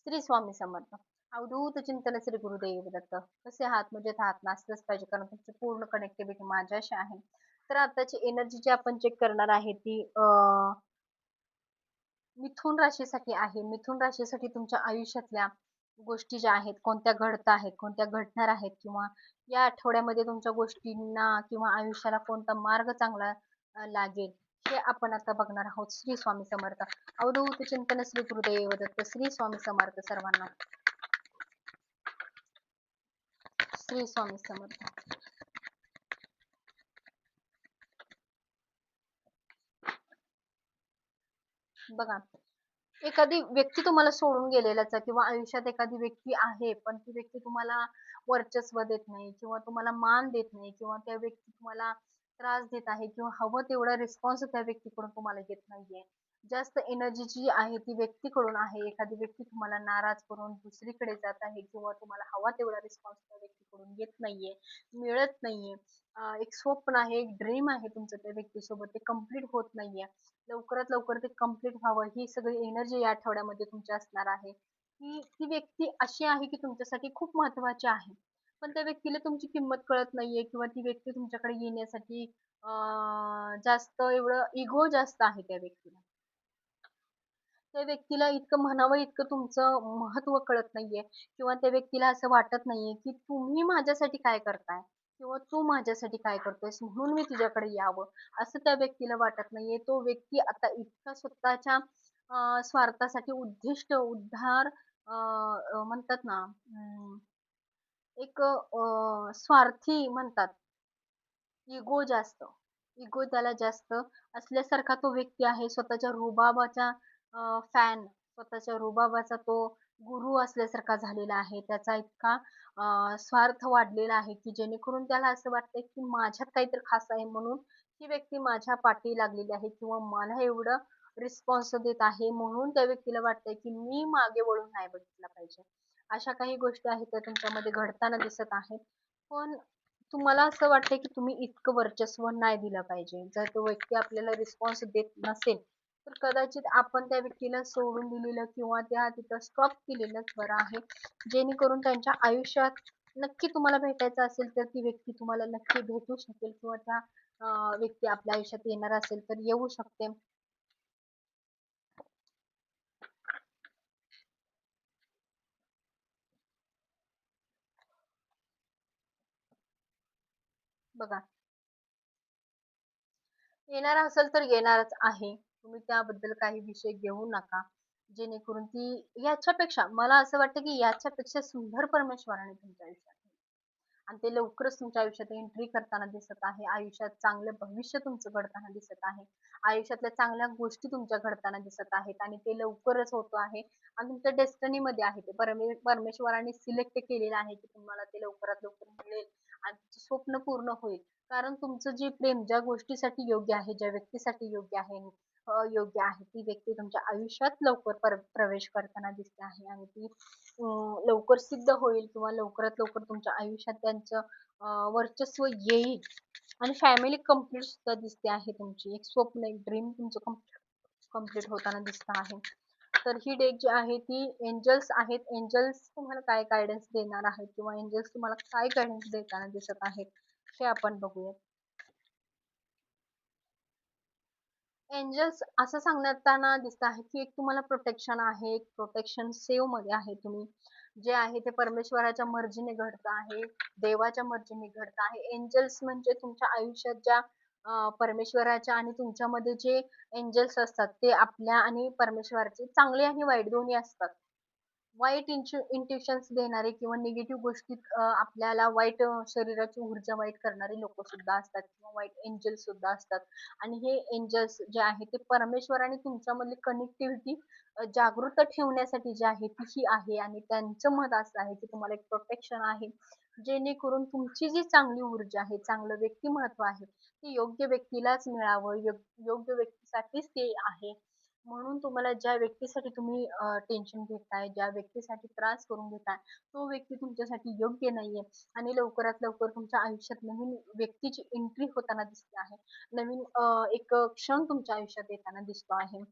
श्री स्वामी समर्थ. अवधूत चिंतन श्री गुरुदेव दत्त. कसे आहात? मजेत आहात ना? असलंच पाहिजे कारण तुमची पूर्ण कनेक्टिव्हिटी माझ्याशी आहे. तर आताची एनर्जी जी आपण चेक करणार आहे ती मिथुन राशीसाठी आहे. मिथुन राशीसाठी तुमच्या आयुष्यातल्या गोष्टी ज्या आहेत, कोणत्या घडत आहेत, कोणत्या घडणार आहेत किंवा या आठवड्यामध्ये तुमच्या गोष्टींना किंवा आयुष्याला कोणता मार्ग चांगला लागेल, हे आपण आता बघणार आहोत. श्री स्वामी समर्थ. अवधूत चिंतन श्री गुरुदेव दत्त. श्री स्वामी समर्थ सर्वांना. श्री स्वामी समर्थ. बघा, एखादी व्यक्ती तुम्हाला सोडून गेलेलाच आहे किंवा आयुष्यात एखादी व्यक्ती आहे, पण ती व्यक्ती तुम्हाला वर्चस्व देत नाही किंवा तुम्हाला मान देत नाही किंवा त्या व्यक्ती तुम्हाला त्रास देत आहे किंवा हवं तेवढा रिस्पॉन्स त्या व्यक्तीकडून तुम्हाला येत नाहीये. जास्त एनर्जी जी आहे ती व्यक्तीकडून आहे. एखादी व्यक्ती तुम्हाला नाराज करून दुसरीकडे जात आहे किंवा तुम्हाला हवा तेवढा रिस्पॉन्स त्या व्यक्तीकडून येत नाहीये, मिळत नाहीये. एक स्वप्न आहे, एक ड्रीम आहे तुमचं त्या व्यक्तीसोबत, ते कंप्लीट होत नाहीये. लवकरात लवकर ते कंप्लीट व्हावं, ही सगळी एनर्जी या आठवड्यामध्ये तुमची असणार आहे. की ती व्यक्ती अशी आहे की तुमच्यासाठी खूप महत्त्वाची आहे. पण त्या व्यक्तीला तुमची किंमत कळत नाहीये किंवा ती व्यक्ती तुमच्याकडे येण्यासाठी जास्त एवढं इगो जास्त आहे त्या व्यक्तीला. त्या व्यक्तीला इतकं म्हणावं इतकं तुमचं महत्त्व कळत नाहीये किंवा त्या व्यक्तीला असं वाटत नाहीये की तुम्ही माझ्यासाठी काय करताय किंवा तू माझ्यासाठी काय करतोयस म्हणून मी तुझ्याकडे यावं, असं त्या व्यक्तीला वाटत नाहीये. तो व्यक्ती आता इतका स्वतःच्या स्वार्थासाठी उद्दिष्ट उद्धार म्हणतात ना, एक स्वार्थी म्हणतात. इगो जास्त. इगो त्याला जास्त असल्यासारखा तो व्यक्ती आहे. स्वतःच्या रुबाबाचा फॅन, स्वतःच्या रुबाबाचा तो गुरु असल्यासारखा झालेला आहे. त्याचा इतका स्वार्थ वाढलेला आहे, की जेणेकरून त्याला असं वाटतंय, की माझ्यात काहीतरी खास आहे म्हणून ही व्यक्ती माझ्या पाठी लागलेली आहे किंवा मला एवढं रिस्पॉन्स देत आहे म्हणून त्या व्यक्तीला वाटतंय, की मी मागे वळून नाही बघितलं पाहिजे. अशा काही गोष्टी आहेत त्या तुमच्यामध्ये घडताना दिसत आहेत. पण तुम्हाला असं वाटतंय की तुम्ही इतकं वर्चस्व नाही दिलं पाहिजे. जर तो व्यक्ती आपल्याला रिस्पॉन्स देत नसेल, तर कदाचित आपण त्या व्यक्तीला सोडून दिलेलं किंवा त्या तिथं स्टॉप केलेलंच बरं आहे. जेणेकरून त्यांच्या आयुष्यात नक्की तुम्हाला भेटायचं असेल, तर ती व्यक्ती तुम्हाला नक्की भेटू शकेल किंवा त्या व्यक्ती आपल्या आयुष्यात येणार असेल, तर येऊ शकते. बघा, येणार असेल तर येणारच आहे. तुम्ही त्याबद्दल काही विषय घेऊ नका. जेणेकरून ती याच्यापेक्षा मला असं वाटतं, की याच्यापेक्षा सुंदर परमेश्वराने तुमच्या आयुष्यात आहे. आणि ते लवकरच तुमच्या आयुष्यात एंट्री करताना दिसत आहे. आयुष्यात चांगलं भविष्य तुमचं घडताना दिसत आहे. आयुष्यातल्या चांगल्या गोष्टी तुमच्या घडताना दिसत आहेत आणि ते लवकरच होतं आहे. आणि तुमच्या डेस्टिनीमध्ये आहे ते. परमेश्वराने सिलेक्ट केलेलं आहे, की तुम्हाला ते लवकरात लवकर मिळेल आणि तुमचं स्वप्न पूर्ण होईल. कारण तुमचं जे प्रेम ज्या गोष्टीसाठी योग्य आहे, ज्या व्यक्तीसाठी योग्य आहे, योग्य आहे, ती व्यक्ती तुमच्या आयुष्यात लवकर प्रवेश करताना दिसते आहे आणि ती लवकर सिद्ध होईल किंवा लवकरात लवकर तुमच्या आयुष्यात त्यांचं वर्चस्व येईल आणि फॅमिली कंप्लीट सुद्धा दिसते आहे तुमची. एक स्वप्न, एक ड्रीम तुमचं कंप्लीट होताना दिसत आहे. तर ही डेट जी आहे ती एंजल्स आहेत. एंजल्स तुम्हाला काय गायडन्स देणार आहेत किंवा एंजल्स तुम्हाला काय गायडन्स देताना दिसत आहेत, हे आपण बघूया. एंजल्स असं सांगताना दिसत आहे, की एक तुम्हाला प्रोटेक्शन आहे, एक प्रोटेक्शन सेव्ह मध्ये आहे तुम्ही. जे आहे ते परमेश्वराच्या मर्जीने घडतं आहे, देवाच्या मर्जीने घडतं आहे. एंजल्स म्हणजे तुमच्या आयुष्यात ज्या परमेश्वराच्या आणि तुमच्यामध्ये जे एंजल्स असतात, ते आपल्या आणि परमेश्वराचे चांगले आणि वाईट दोन्ही असतात. वाईट इंट्युशन्स देणारे किंवा निगेटिव्ह गोष्टीत आपल्याला वाईट शरीराची ऊर्जा वाईट करणारे लोक सुद्धा असतात किंवा वाईट एंजल्स सुद्धा असतात. आणि हे एंजल्स जे आहे ते परमेश्वराने तुमच्यामधली कनेक्टिव्हिटी जागृत ठेवण्यासाठी जे आहे ती ही आहे आणि त्यांचं मत असं आहे की तुम्हाला एक प्रोटेक्शन आहे, जेणेकरून तुमची जी चांगली ऊर्जा आहे, चांगलं व्यक्तिमत्व आहे, ते योग्य व्यक्तीलाच मिळावं, योग्य व्यक्तीसाठीच ते आहे. म्हणून तुम्हाला ज्या व्यक्तीसाठी तुम्ही टेन्शन घेताय, ज्या व्यक्तीसाठी त्रास करून घेताय, तो व्यक्ती तुमच्यासाठी योग्य नाहीये आणि लवकरात लवकर तुमच्या आयुष्यात नवीन व्यक्तीची एंट्री होताना दिसते आहे. नवीन एक क्षण तुमच्या आयुष्यात येताना दिसतो आहे.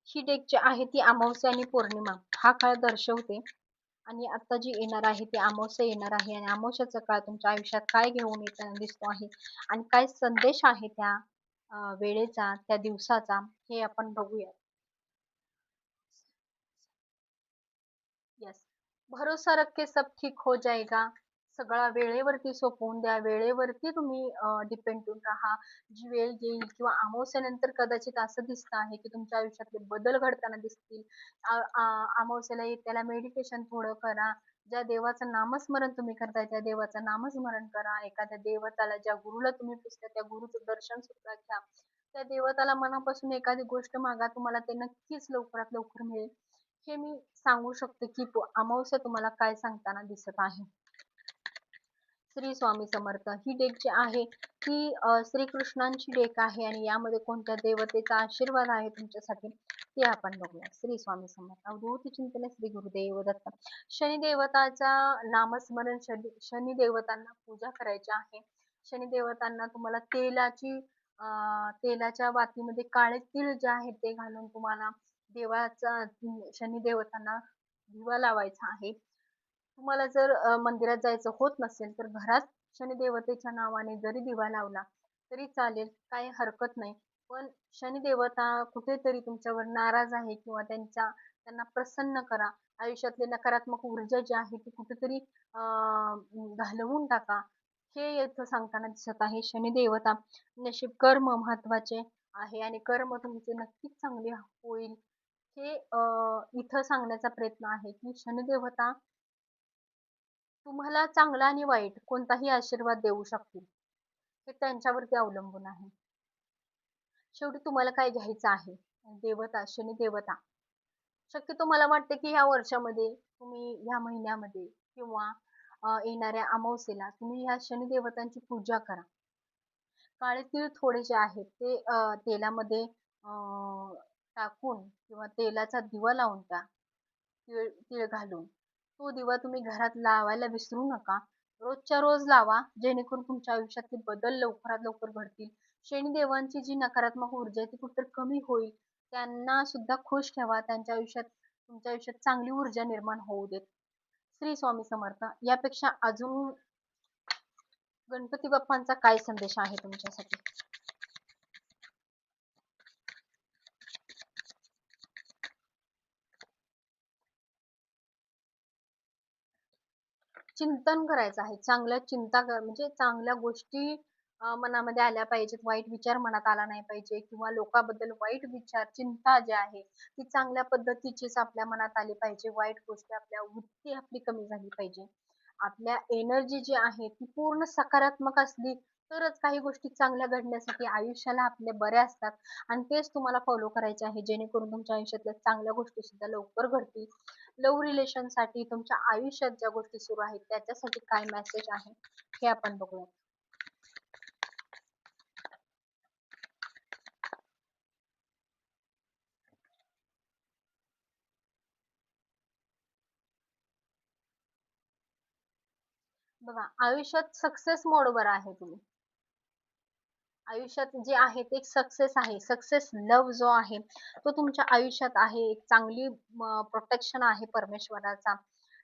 ही डेट जी आहे ती अमावस्या आणि पौर्णिमा हा काळ दर्शवते. आणि आता जी येणार आहे ती अमावस्या येणार आहे आणि अमावस्याचा काळ तुमच्या आयुष्यात काय घेऊन येताना दिसतो आहे आणि काय संदेश आहे त्या वेळेचा, त्या दिवसाचा, हे आपण बघूया. येस. भरोसा रख के सब ठीक हो जाएगा. सगळा वेळेवरती सोपवून द्या. वेळेवरती तुम्ही डिपेंडून राहा. जी वेळ येईल किंवा अमावस्येनंतर कदाचित असं दिसतं आहे, की तुमच्या आयुष्यातले बदल घडताना दिसतील. अ, अ, अमावस्येला त्याला मेडिटेशन थोडं करा. ज्या देवाचं नामस्मरण तुम्ही करताय, त्या देवाचं नामस्मरण करा. एखाद्या देवताला, ज्या गुरुला तुम्ही पुजता, त्या गुरुचं दर्शन सुद्धा घ्या. त्या देवताला मनापासून एखादी गोष्ट मागा. तुम्हाला ते नक्कीच लवकरात लवकर मिळेल. हे मी सांगू शकते, की अमावस्या तुम्हाला काय सांगताना दिसत आहे. श्री स्वामी समर्थ. ही डेक जी आहे ती श्रीकृष्णांची डेक आहे आणि यामध्ये कोणत्या देवतेचा आशीर्वाद आहे तुमच्यासाठी ते आपण बघूया. श्री स्वामी समर्थ. अवधूत चिंतन श्री गुरुदेव दत्त. शनी देवताचा नामस्मरण, शनी देवतांना पूजा करायची आहे. शनी देवतांना तुम्हाला तेलाच्या वातीमध्ये काळे तीळ जे आहेत ते घालून तुम्हाला देवाचा शनी देवतांना दिवा लावायचा आहे. तुम्हाला जर मंदिरात जायचं होत नसेल तर घरात शनिदेवतेच्या नावाने जरी दिवा लावला तरी चालेल, काही हरकत नाही. पण शनिदेवता कुठेतरी तुमच्यावर नाराज आहे किंवा त्यांना प्रसन्न करा. आयुष्यातली नकारात्मक ऊर्जा जी आहे ती कुठेतरी घालवून टाका. हे इथं सांगताना दिसत आहे. शनिदेवता नशीब कर्म महत्वाचे आहे आणि कर्म तुमचे नक्कीच चांगले होईल. हे इथं सांगण्याचा प्रयत्न आहे की शनिदेवता तुम्हाला चांगला आणि वाईट कोणताही आशीर्वाद देऊ शकतील. हे त्यांच्यावरती अवलंबून आहे. शेवटी तुम्हाला काय घ्यायचं आहे. देवता, शनी देवता. शक्यतो मला वाटते की ह्या वर्षामध्ये तुम्ही ह्या महिन्यामध्ये किंवा येणाऱ्या अमावस्येला तुम्ही ह्या शनी देवतांची पूजा करा. काळे तीळ थोडे जे आहेत ते तेलामध्ये टाकून किंवा तेलाचा दिवा लावून त्या तीळ तीळ घालून तो दिवा तुम्ही घरात लावायला विसरू नका. रोजच्या रोज लावा, जेणेकरून तुमच्या आयुष्यातले बदल लवकरात लवकर घडतील. शनिदेवांची जी नकारात्मक ऊर्जा आहे ती कुठेतरी कमी होईल. त्यांना सुद्धा खुश ठेवा. त्यांच्या आयुष्यात, तुमच्या आयुष्यात चांगली ऊर्जा निर्माण होऊ देत. श्री स्वामी समर्थ. यापेक्षा अजून गणपती बाप्पांचा काय संदेश आहे तुमच्यासाठी? चिंतन करायचं आहे. चांगल्या चिंता म्हणजे चांगल्या गोष्टी मनामध्ये आल्या पाहिजेत. वाईट विचार मनात आला नाही पाहिजे किंवा लोकांबद्दल वाईट विचार, चिंता जी आहे ती चांगल्या पद्धतीचीच आपल्या मनात आली पाहिजे. वाईट गोष्टी, वृत्ती आपली कमी झाली पाहिजे. आपल्या एनर्जी जी आहे ती पूर्ण सकारात्मक असली तरच काही गोष्टी चांगल्या घडण्यासाठी आयुष्याला आपल्या बऱ्या असतात आणि तेच तुम्हाला फॉलो करायचे आहे, जेणेकरून तुमच्या आयुष्यातल्या चांगल्या गोष्टी सुद्धा लवकर घडतील. लव्ह रिलेशन साठी तुमच्या आयुष्यात ज्या गोष्टी सुरू आहेत त्याच्यासाठी काय मेसेज आहे हे आपण बघूया. बघा, आयुष्यात सक्सेस मोडवर आहे तुम्ही. आयुष्यात जे आहे ते सक्सेस आहे. सक्सेस लव्ह जो आहे तो तुमच्या आयुष्यात आहे. एक चांगली प्रोटेक्शन आहे परमेश्वराचा.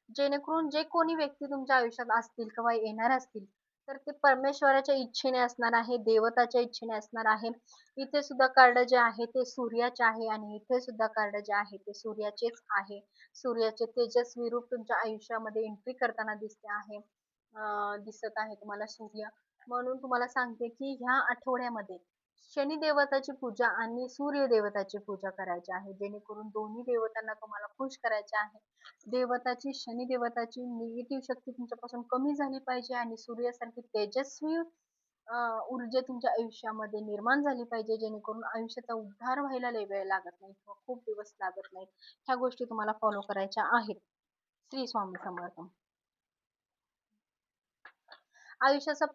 जेणेकरून जे कोणी व्यक्ती तुमच्या आयुष्यात असतील किंवा येणार असतील तर ते परमेश्वराच्या इच्छेने असणार आहे, देवताच्या इच्छेने असणार आहे. इथे सुद्धा कार्ड जे आहे ते सूर्याचे आहे आणि इथे सुद्धा कार्ड जे आहे ते सूर्याचेच आहे. सूर्याचे तेजस्वी रूप तुमच्या आयुष्यामध्ये एंट्री करताना दिसत आहे तुम्हाला सूर्य. म्हणून तुम्हाला सांगते की ह्या आठवड्यामध्ये शनी देवताची पूजा आणि सूर्य देवताची पूजा करायची आहे, जेणेकरून दोन्ही देवतांना तुम्हाला खुश करायचे आहे. शनी देवताची निगेटिव्ह शक्ती तुमच्यापासून कमी झाली पाहिजे आणि सूर्यासारखी तेजस्वी ऊर्जा तुमच्या आयुष्यामध्ये निर्माण झाली पाहिजे, जेणेकरून आयुष्याचा उद्धार व्हायला लय वेळ लागत नाही किंवा खूप दिवस लागत नाही. ह्या गोष्टी तुम्हाला फॉलो करायच्या आहेत. श्री स्वामी समर्थ. आयुष्याचा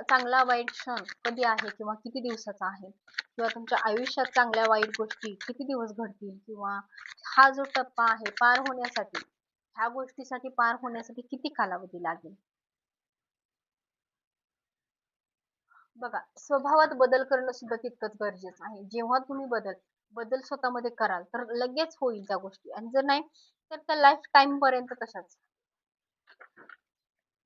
चांगला वाईट क्षण कधी आहे किंवा किती दिवसाचा आहे किंवा तुमच्या आयुष्यात चांगल्या वाईट गोष्टी किती दिवस घडतील किंवा हा जो टप्पा आहे पार होण्यासाठी, ह्या गोष्टीसाठी पार होण्यासाठी किती कालावधी लागेल. बघा, स्वभावात बदल करणं सुद्धा तितकंच गरजेचं आहे. जेव्हा तुम्ही बदल स्वतःमध्ये कराल तर लगेच होईल त्या गोष्टी आणि जर नाही तर त्या लाईफ टाईम पर्यंत तशाच.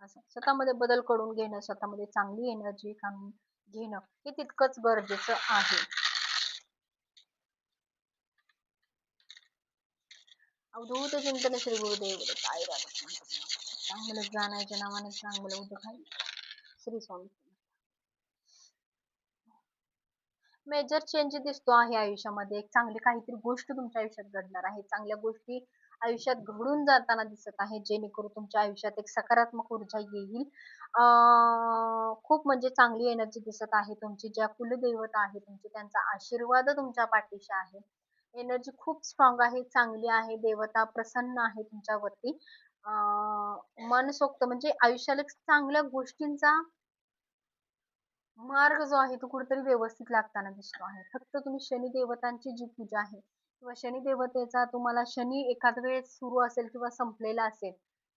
असं स्वतःमध्ये बदल करून घेणं, स्वतःमध्ये चांगली एनर्जी काढून घेणं हे तितकंच गरजेचं आहे. अवधूत चिंतन श्री गुरुदेव दत्त. आई रामकृष्ण. चांगलं जाण्याच्या नावाने चांगलं उदं खाईल. श्री स्वामी. मेजर चेंज दिसतो आहे आयुष्यामध्ये. एक चांगली काहीतरी गोष्ट तुमच्या आयुष्यात घडणार आहे. चांगल्या गोष्टी आयुष्यात घडून जाताना दिसत आहे, जेणेकरून तुमच्या आयुष्यात एक सकारात्मक ऊर्जा येईल. खूप म्हणजे चांगली एनर्जी दिसत आहे. तुमची ज्या कुलदेवता आहे तुमची त्यांचा आशीर्वाद तुमच्या पाठीशी आहे. एनर्जी खूप स्ट्रॉंग आहे, चांगली आहे. देवता प्रसन्न आहे तुमच्यावरती. मनसोक्त म्हणजे आयुष्याला एक चांगल्या गोष्टींचा मार्ग जो आहे तो कुठेतरी व्यवस्थित लागताना दिसतो आहे. फक्त तुम्ही शनी देवतांची जी पूजा आहे किंवा शनी देवतेचा तुम्हाला शनी एखाद वेळेस सुरू असेल किंवा संपलेला असेल,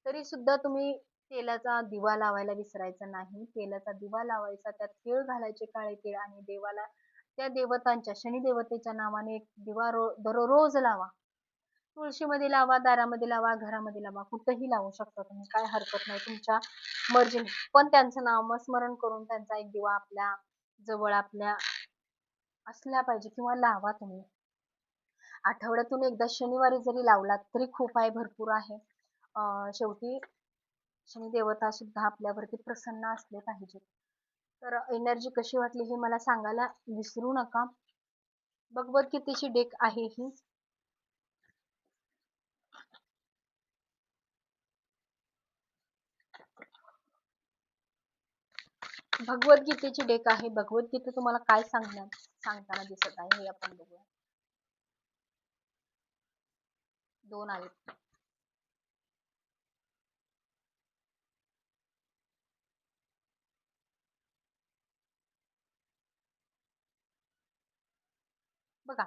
तरी सुद्धा तुम्ही तेलाचा दिवा लावायला विसरायचा नाही. तेलाचा दिवा लावायचा, त्यात तीळ घालायचे, काळे तीळ आणि देवाला त्या देवतांच्या शनी देवतेच्या नावाने एक दिवा दररोज लावा. तुळशीमध्ये लावा, दारामध्ये लावा, घरामध्ये लावा, कुठेही लावू शकता तुम्ही. काय हरकत नाही तुमच्या मर्जीने. पण त्यांचं नामस्मरण करून त्यांचा एक दिवा आपल्या जवळ आपल्या असला पाहिजे किंवा लावा तुम्ही. आठवड्यातून एकदा शनिवारी जरी लावलात तरी खूप आहे, भरपूर आहे. शेवटी शनी देवता सुद्धा आपल्यावरती प्रसन्न असले पाहिजे. तर एनर्जी कशी वाटली हे मला सांगायला विसरू नका. भगवद्गीतेची डेक आहे ही. भगवद्गीतेची डेक आहे. भगवद्गीता तुम्हाला काय सांगताना दिसत आहे हे आपण बघूया. 2 आहेत. बघा,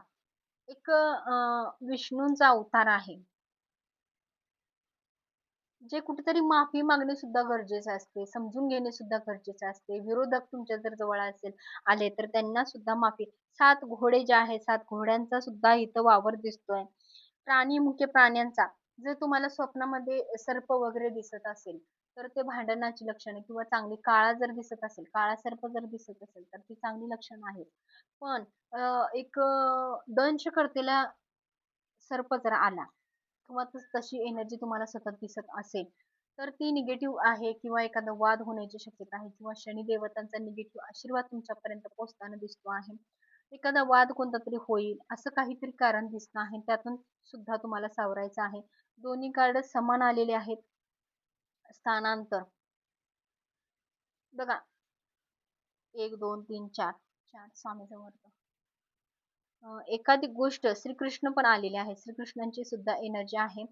एक विष्णूंचा अवतार आहे. जे कुठेतरी माफी मागणे सुद्धा गरजेचे असते. समजून घेणे सुद्धा गरजेचे असते. विरोधक तुमच्या जर जवळ आले तर त्यांना सुद्धा माफी. 7 घोडे जे आहेत, 7 घोड्यांचा सुद्धा इथं वावर दिसतोय. प्राणी मुख्य प्राण्यांचा. जर तुम्हाला स्वप्नामध्ये सर्प वगैरे दिसत असेल, तर ते भांडणाची लक्षणे किंवा चांगली काळा जर दिसत असेल, काळा सर्प जर दिसत असेल, तर ती चांगली लक्षणं आहेत. पण एक दंश करतेला सर्प जर आला किंवा तशी एनर्जी तुम्हाला सतत दिसत असेल, तर ती निगेटिव्ह आहे किंवा एखादा वाद होण्याची शक्यता आहे किंवा शनी देवतांचा निगेटिव्ह आशीर्वाद तुमच्यापर्यंत पोहोचताना दिसतो आहे. एखादा वाद कोणता तरी होईल असं काहीतरी कारण दिसणं आहे. त्यातून सुद्धा तुम्हाला सावरायचं आहे. दोन्ही कार्ड समान आलेले आहेत. स्थानांतर बघा, 1, 2, 3, 4. 4 स्वामी समर्थ. एखादी गोष्ट श्रीकृष्ण पण आलेले आहेत. श्रीकृष्णांची सुद्धा एनर्जी आहे.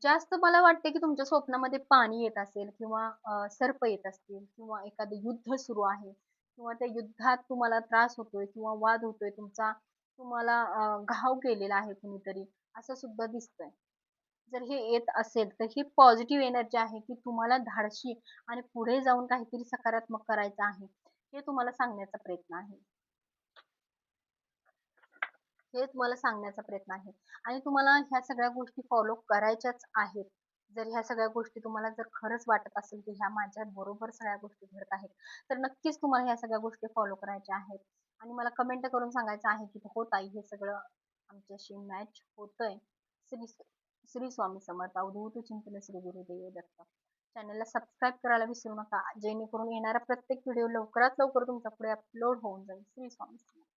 जास्त मला वाटते की तुमच्या स्वप्नामध्ये पाणी येत असेल किंवा सर्प येत असतील किंवा एखादं युद्ध सुरू आहे किंवा त्या युद्धात तुम्हाला त्रास होतोय किंवा वाद होतोय तुमचा, तुम्हाला घाव केलेला आहे कुणीतरी, असं सुद्धा दिसतंय. जर हे येत असेल तर ही पॉझिटिव्ह एनर्जी आहे की तुम्हाला धाडसी आणि पुढे जाऊन काहीतरी सकारात्मक करायचं आहे. हे तुम्हाला सांगण्याचा प्रयत्न आहे. हे तुम्हाला सांगण्याचा प्रयत्न आहे आणि तुम्हाला ह्या सगळ्या गोष्टी फॉलो करायच्याच आहेत. जर ह्या सगळ्या गोष्टी तुम्हाला जर खरंच वाटत असेल की ह्या माझ्या बरोबर सगळ्या गोष्टी घडत आहेत, तर नक्कीच तुम्हाला ह्या सगळ्या गोष्टी फॉलो करायच्या आहेत. आणि मला कमेंट करून सांगायचं आहे की हो ताई, हे सगळं आमच्याशी मॅच होतंय. श्री श्री स्वामी समर्थ. अवधूत चिंतन श्री गुरुदेव दत्त. चॅनलला सबस्क्राईब करायला विसरू नका, जेणेकरून येणारा प्रत्येक व्हिडिओ लवकरात लवकर तुमच्या पुढे अपलोड होऊन जाईल. श्री स्वामी समर्थ.